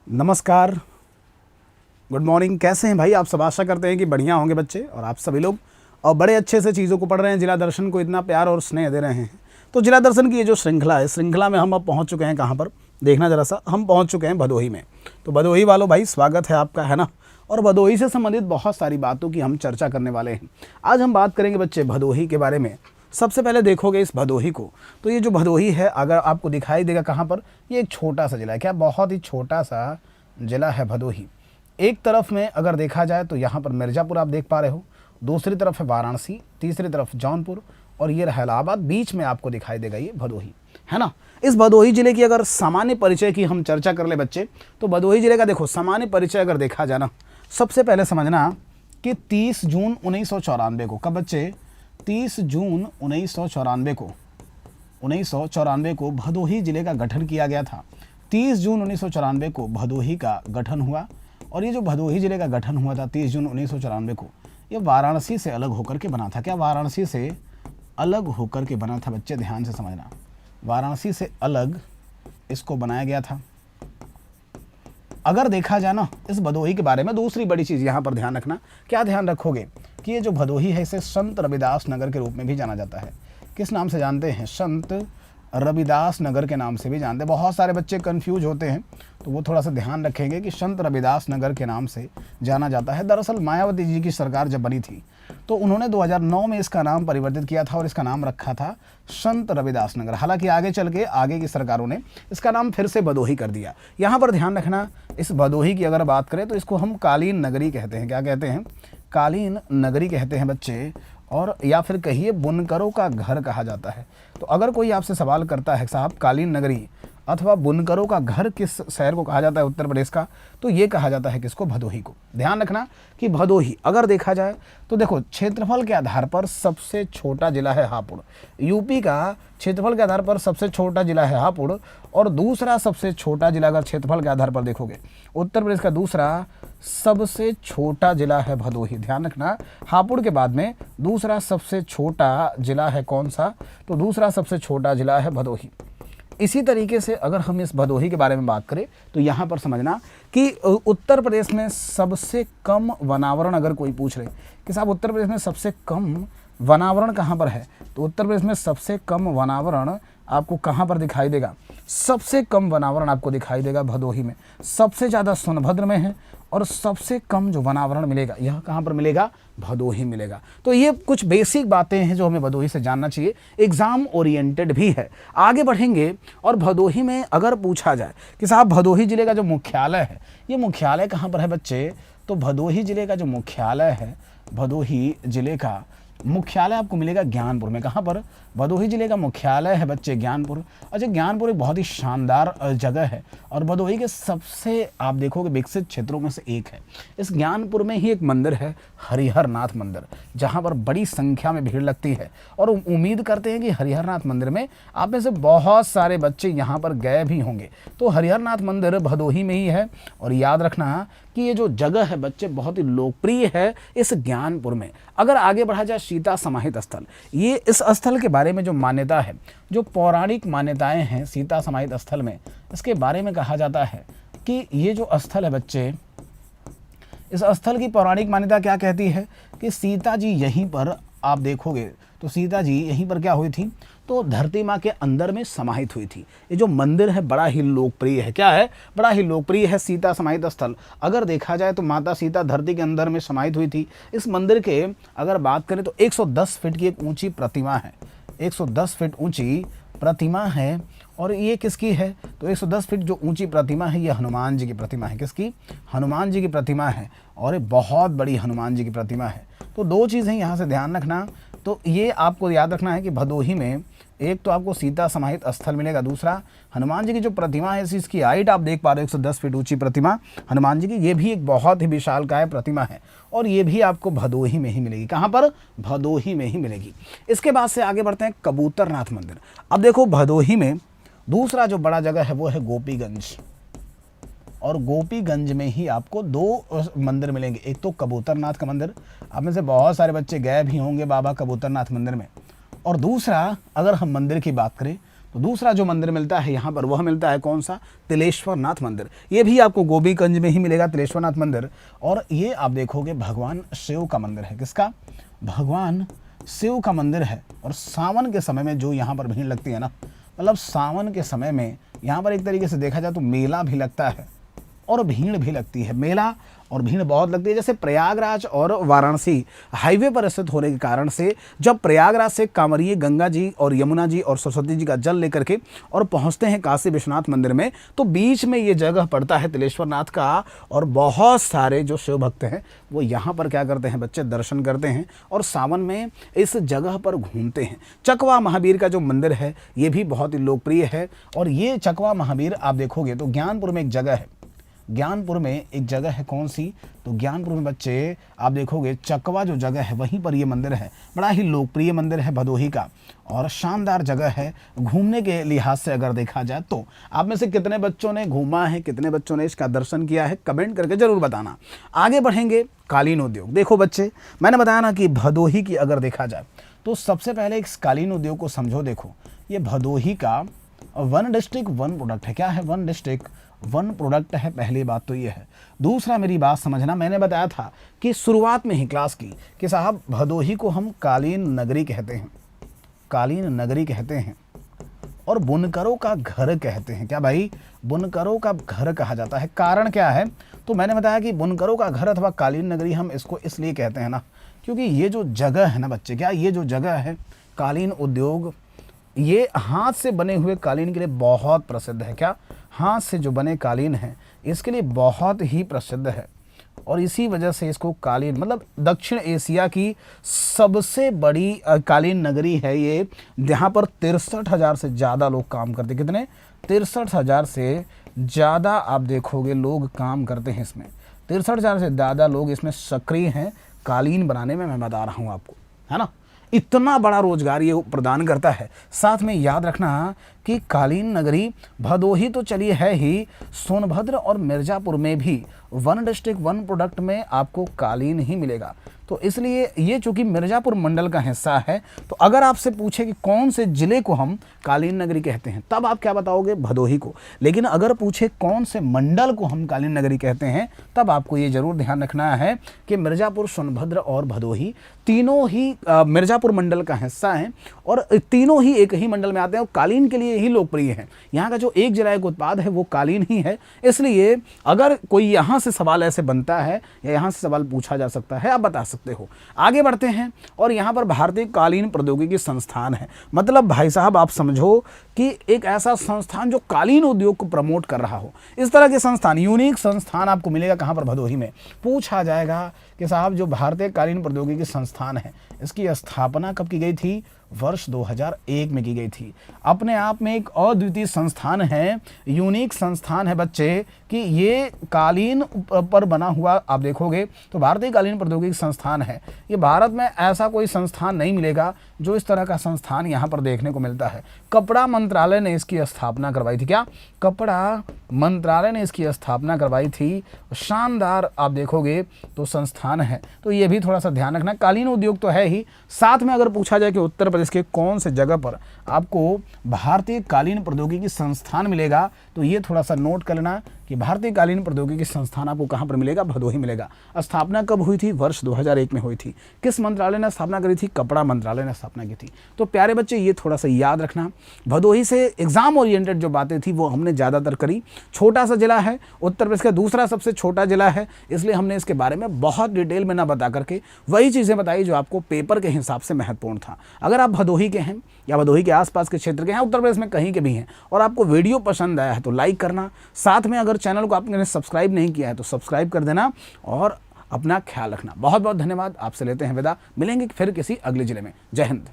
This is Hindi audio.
नमस्कार, गुड मॉर्निंग। कैसे हैं भाई आप सब? आशा करते हैं कि बढ़िया होंगे बच्चे और आप सभी लोग, और बड़े अच्छे से चीज़ों को पढ़ रहे हैं। जिला दर्शन को इतना प्यार और स्नेह दे रहे हैं। तो जिला दर्शन की ये जो श्रृंखला है, श्रृंखला में हम अब पहुंच चुके हैं कहाँ पर, देखना जरा सा। हम पहुंच चुके हैं भदोही में। तो भदोही वालों भाई स्वागत है आपका, है ना। और भदोही से संबंधित बहुत सारी बातों की हम चर्चा करने वाले हैं। आज हम बात करेंगे बच्चे भदोही के बारे में। सबसे पहले देखोगे इस भदोही को, तो ये जो भदोही है अगर आपको दिखाई देगा कहाँ पर, ये एक छोटा सा जिला है। क्या बहुत ही छोटा सा जिला है भदोही। एक तरफ में अगर देखा जाए तो यहाँ पर मिर्ज़ापुर आप देख पा रहे हो, दूसरी तरफ है वाराणसी, तीसरी तरफ जौनपुर और ये रहा इलाहाबाद। बीच में आपको दिखाई देगा ये भदोही, है ना। इस भदोही जिले की अगर सामान्य परिचय की हम चर्चा कर ले बच्चे, तो भदोही जिले का देखो सामान्य परिचय अगर देखा जाए ना, सबसे पहले समझना कि 30 जून 1994 को, कब बच्चे? 30 जून 1994 को भदोही जिले का गठन किया गया था। 30 जून 1994 को भदोही का गठन हुआ। और ये जो भदोही जिले का गठन हुआ था 30 जून 1994 को, ये वाराणसी से अलग होकर के बना था। क्या वाराणसी से अलग होकर के बना था बच्चे? ध्यान से समझना, वाराणसी से अलग इसको बनाया गया था। अगर देखा जाए ना इस भदोही के बारे में, दूसरी बड़ी चीज़ यहाँ पर ध्यान रखना। क्या ध्यान रखोगे कि ये जो भदोही है इसे संत रविदास नगर के रूप में भी जाना जाता है। किस नाम से जानते हैं? संत रविदास नगर के नाम से भी जानते हैं। बहुत सारे बच्चे कंफ्यूज होते हैं, तो वो थोड़ा सा ध्यान रखेंगे कि संत रविदास नगर के नाम से जाना जाता है। दरअसल मायावती जी की सरकार जब बनी थी तो उन्होंने 2009 में इसका नाम परिवर्तित किया था और इसका नाम रखा था संत रविदास नगर। हालांकि आगे चल के आगे की सरकारों ने इसका नाम फिर से भदोही कर दिया। यहाँ पर ध्यान रखना, इस भदोही की अगर बात करें तो इसको हम कालीन नगरी कहते हैं। क्या कहते हैं? कालीन नगरी कहते हैं बच्चे। और या फिर कहिए बुनकरों का घर कहा जाता है। तो अगर कोई आपसे सवाल करता है साहब कालीन नगरी अथवा बुनकरों का घर किस शहर को कहा जाता है उत्तर प्रदेश का, तो ये कहा जाता है किसको? भदोही को। ध्यान रखना कि भदोही अगर देखा जाए तो देखो क्षेत्रफल के आधार पर सबसे छोटा जिला है हापुड़। यूपी का क्षेत्रफल के आधार पर सबसे छोटा जिला है हापुड़। और दूसरा सबसे छोटा जिला अगर क्षेत्रफल के आधार पर देखोगे, उत्तर प्रदेश का दूसरा सबसे छोटा जिला है भदोही। ध्यान रखना, हापुड़ के बाद में दूसरा सबसे छोटा जिला है कौन सा? तो दूसरा सबसे छोटा जिला है भदोही। इसी तरीके से अगर हम इस भदोही के बारे में बात करें तो यहाँ पर समझना कि उत्तर प्रदेश में सबसे कम वनावरण, अगर कोई पूछ रहे कि साहब उत्तर प्रदेश में सबसे कम वनावरण कहाँ पर है, तो उत्तर प्रदेश में सबसे कम वनावरण आपको कहाँ पर दिखाई देगा? सबसे कम वनावरण आपको दिखाई देगा भदोही में। सबसे ज़्यादा सोनभद्र में है और सबसे कम जो वनावरण मिलेगा यह कहाँ पर मिलेगा? भदोही मिलेगा। तो ये कुछ बेसिक बातें हैं जो हमें भदोही से जानना चाहिए, एग्जाम ओरिएंटेड भी है। आगे बढ़ेंगे और भदोही में अगर पूछा जाए कि साहब भदोही जिले का जो मुख्यालय है, ये मुख्यालय कहाँ पर है बच्चे? तो भदोही जिले का जो मुख्यालय है, भदोही जिले का मुख्यालय आपको मिलेगा ज्ञानपुर में। कहाँ पर? भदोही जिले का मुख्यालय है बच्चे ज्ञानपुर। अच्छा, ज्ञानपुर एक बहुत ही शानदार जगह है और भदोही के सबसे आप देखोगे विकसित क्षेत्रों में से एक है। इस ज्ञानपुर में ही एक मंदिर है, हरिहर नाथ मंदिर, जहाँ पर बड़ी संख्या में भीड़ लगती है। और उम्मीद करते हैं कि हरिहर नाथ मंदिर में आप में से बहुत सारे बच्चे यहाँ पर गए भी होंगे। तो हरिहर नाथ मंदिर भदोही में ही है। और याद रखना कि ये जो जगह है बच्चे बहुत ही लोकप्रिय है इस ज्ञानपुर में। अगर आगे बढ़ा जाए सीता समाहित स्थल, ये इस स्थल के बारे में जो मान्यता है, जो पौराणिक मान्यताएं हैं सीता समाहित स्थल में, इसके बारे में कहा जाता है कि ये जो स्थल है बच्चे, इस स्थल की पौराणिक मान्यता क्या कहती है कि सीता जी यहीं पर आप देखोगे तो सीता जी यहीं पर क्या हुई थी? तो धरती माँ के अंदर में समाहित हुई थी। ये जो मंदिर है बड़ा ही लोकप्रिय है। क्या है? बड़ा ही लोकप्रिय है सीता समाहित स्थल। अगर देखा जाए तो माता सीता धरती के अंदर में समाहित हुई थी। इस मंदिर के अगर बात करें तो 110 फीट की एक ऊंची प्रतिमा है। 110 फीट ऊंची प्रतिमा है। और ये किसकी है? तो 110 फीट जो ऊंची प्रतिमा है ये हनुमान जी की प्रतिमा है। किसकी? हनुमान जी की प्रतिमा है। और ये बहुत बड़ी हनुमान जी की प्रतिमा है। तो दो चीज़ें यहाँ से ध्यान रखना। तो ये आपको याद रखना है कि भदोही में एक तो आपको सीता समाहित स्थल मिलेगा, दूसरा हनुमान जी की जो प्रतिमा है इसकी हाइट आप देख पा रहे हो 110 फीट ऊंची प्रतिमा हनुमान जी की, ये भी एक बहुत ही विशालकाय प्रतिमा है। और ये भी आपको भदोही में ही मिलेगी। कहाँ पर? भदोही में ही मिलेगी। इसके बाद से आगे बढ़ते हैं कबूतरनाथ मंदिर। अब देखो भदोही में दूसरा जो बड़ा जगह है वो है गोपीगंज। और गोपीगंज में ही आपको दो मंदिर मिलेंगे। एक तो कबूतरनाथ का मंदिर, आप में से बहुत सारे बच्चे गए भी होंगे बाबा कबूतरनाथ मंदिर में। और दूसरा अगर हम मंदिर की बात करें तो दूसरा जो मंदिर मिलता है यहाँ पर वह मिलता है कौन सा, तिलेश्वर नाथ मंदिर। ये भी आपको गोपीगंज में ही मिलेगा तिलेश्वर नाथ मंदिर। और ये आप देखोगे भगवान शिव का मंदिर है। किसका, भगवान शिव का मंदिर है। और सावन के समय में जो यहाँ पर भीड़ लगती है ना, मतलब सावन के समय में यहाँ पर एक तरीके से देखा जाए तो मेला भी लगता है और भीड़ भी लगती है। मेला और भीड़ बहुत लगती है। जैसे प्रयागराज और वाराणसी हाईवे पर स्थित होने के कारण से जब प्रयागराज से कांवरिये गंगा जी और यमुना जी और सरस्वती जी का जल लेकर के और पहुंचते हैं काशी विश्वनाथ मंदिर में, तो बीच में ये जगह पड़ता है तिलेश्वर नाथ का। और बहुत सारे जो शिव भक्त हैं वो यहाँ पर क्या करते हैं बच्चे, दर्शन करते हैं और सावन में इस जगह पर घूमते हैं। चकवा महावीर का जो मंदिर है ये भी बहुत ही लोकप्रिय है। और ये चकवा महावीर आप देखोगे तो ज्ञानपुर में एक जगह है, ज्ञानपुर में एक जगह है कौन सी, तो ज्ञानपुर में बच्चे आप देखोगे चकवा जो जगह है वहीं पर ये मंदिर है। बड़ा ही लोकप्रिय मंदिर है भदोही का और शानदार जगह है घूमने के लिहाज से अगर देखा जाए तो। आप में से कितने बच्चों ने घूमा है, कितने बच्चों ने इसका दर्शन किया है, कमेंट करके ज़रूर बताना। आगे बढ़ेंगे, कालीन उद्योग। देखो बच्चे, मैंने बताया ना कि भदोही की अगर देखा जाए तो सबसे पहले इस कालीन उद्योग को समझो। देखो ये भदोही का वन डिस्ट्रिक्ट वन प्रोडक्ट है। क्या है, वन डिस्ट्रिक्ट वन प्रोडक्ट है। पहली बात तो ये है। दूसरा मेरी बात समझना, मैंने बताया था कि शुरुआत में ही क्लास की कि साहब भदोही को हम कालीन नगरी कहते हैं, कालीन नगरी कहते हैं और बुनकरों का घर कहते हैं। क्या भाई, बुनकरों का घर कहा जाता है। कारण क्या है, तो मैंने बताया कि बुनकरों का घर अथवा कालीन नगरी हम इसको इसलिए कहते हैं ना, क्योंकि ये जो जगह है ना बच्चे, क्या ये जो जगह है कालीन उद्योग, ये हाथ से बने हुए कालीन के लिए बहुत प्रसिद्ध है। क्या, हाथ से जो बने कालीन हैं इसके लिए बहुत ही प्रसिद्ध है। और इसी वजह से इसको कालीन, मतलब दक्षिण एशिया की सबसे बड़ी कालीन नगरी है ये, जहाँ पर 63,000 से ज़्यादा लोग काम करते। कितने, 63,000 से ज़्यादा आप देखोगे लोग काम करते हैं इसमें। 63,000 से ज़्यादा लोग इसमें सक्रिय हैं कालीन बनाने में, मैं बता रहा हूँ आपको, है ना। इतना बड़ा रोजगार ये प्रदान करता है। साथ में याद रखना कि कालीन नगरी भदोही तो चलिए है ही, सोनभद्र और मिर्ज़ापुर में भी वन डिस्ट्रिक्ट वन प्रोडक्ट में आपको कालीन ही मिलेगा। तो इसलिए ये चूँकि मिर्ज़ापुर मंडल का हिस्सा है, तो अगर आपसे पूछे कि कौन से ज़िले को हम कालीन नगरी कहते हैं, तब आप क्या बताओगे, भदोही को। लेकिन अगर पूछे कौन से मंडल को हम कालीन नगरी कहते हैं, तब आपको ये ज़रूर ध्यान रखना है कि मिर्ज़ापुर, सोनभद्र और भदोही तीनों ही मिर्ज़ापुर मंडल का हिस्सा हैं और तीनों ही एक ही मंडल में आते हैं और कालीन के लिए ही लोकप्रिय है। यहाँ का जो एक जिला का उत्पाद है वो कालीन ही है। इसलिए अगर कोई यहाँ से सवाल ऐसे बनता है या यहाँ से सवाल पूछा जा सकता है, आप बता सकते हो। आगे बढ़ते हैं और यहाँ पर भारतीय कालीन प्रौद्योगिकी संस्थान है। मतलब भाई साहब आप समझो कि एक ऐसा संस्थान जो कालीन उद्योग को प्रमोट कर रहा हो। इस तरह के संस्थान, यूनिक संस्थान आपको मिलेगा कहाँ पर, भदोही में। पूछा जाएगा कि साहब जो भारतीय कालीन प्रौद्योगिकी संस्थान है इसकी स्थापना कब की गई थी, वर्ष 2001 में की गई थी। अपने आप में एक अद्वितीय संस्थान है, यूनिक संस्थान है बच्चे, कि ये कालीन पर बना हुआ आप देखोगे तो भारतीय कालीन प्रौद्योगिकी संस्थान है। ये भारत में ऐसा कोई संस्थान नहीं मिलेगा जो इस तरह का संस्थान यहाँ पर देखने को मिलता है। कपड़ा मंत्रालय ने इसकी स्थापना करवाई थी। क्या, कपड़ा मंत्रालय ने इसकी स्थापना करवाई थी। शानदार आप देखोगे तो संस्थान है, तो ये भी थोड़ा सा ध्यान रखना। कालीन उद्योग तो है ही, साथ में अगर पूछा जाए कि उत्तर प्रदेश के कौन से जगह पर आपको भारतीय कालीन प्रौद्योगिकी संस्थान मिलेगा, तो ये थोड़ा सा नोट कर लेना कि भारतीय कालीन प्रौद्योगिकी संस्थान आपको कहाँ पर मिलेगा, भदोही मिलेगा। स्थापना कब हुई थी, वर्ष 2001 में हुई थी। किस मंत्रालय ने स्थापना करी थी, कपड़ा मंत्रालय ने स्थापना की थी। तो प्यारे बच्चे ये थोड़ा सा याद रखना। भदोही से एग्जाम ओरिएंटेड जो बातें थी वो हमने ज़्यादातर करी। छोटा सा जिला है, उत्तर प्रदेश का दूसरा सबसे छोटा जिला है, इसलिए हमने इसके बारे में बहुत डिटेल में ना बता करके वही चीज़ें बताई जो आपको पेपर के हिसाब से महत्वपूर्ण था। अगर आप भदोही के हैं या भदोही के आसपास के क्षेत्र के हैं, उत्तर प्रदेश में कहीं के भी हैं, और आपको वीडियो पसंद आया है तो लाइक करना। साथ में अगर चैनल को आपने सब्सक्राइब नहीं किया है तो सब्सक्राइब कर देना और अपना ख्याल रखना। बहुत बहुत धन्यवाद। आपसे लेते हैं विदा, मिलेंगे फिर किसी अगले जिले में। जय हिंद।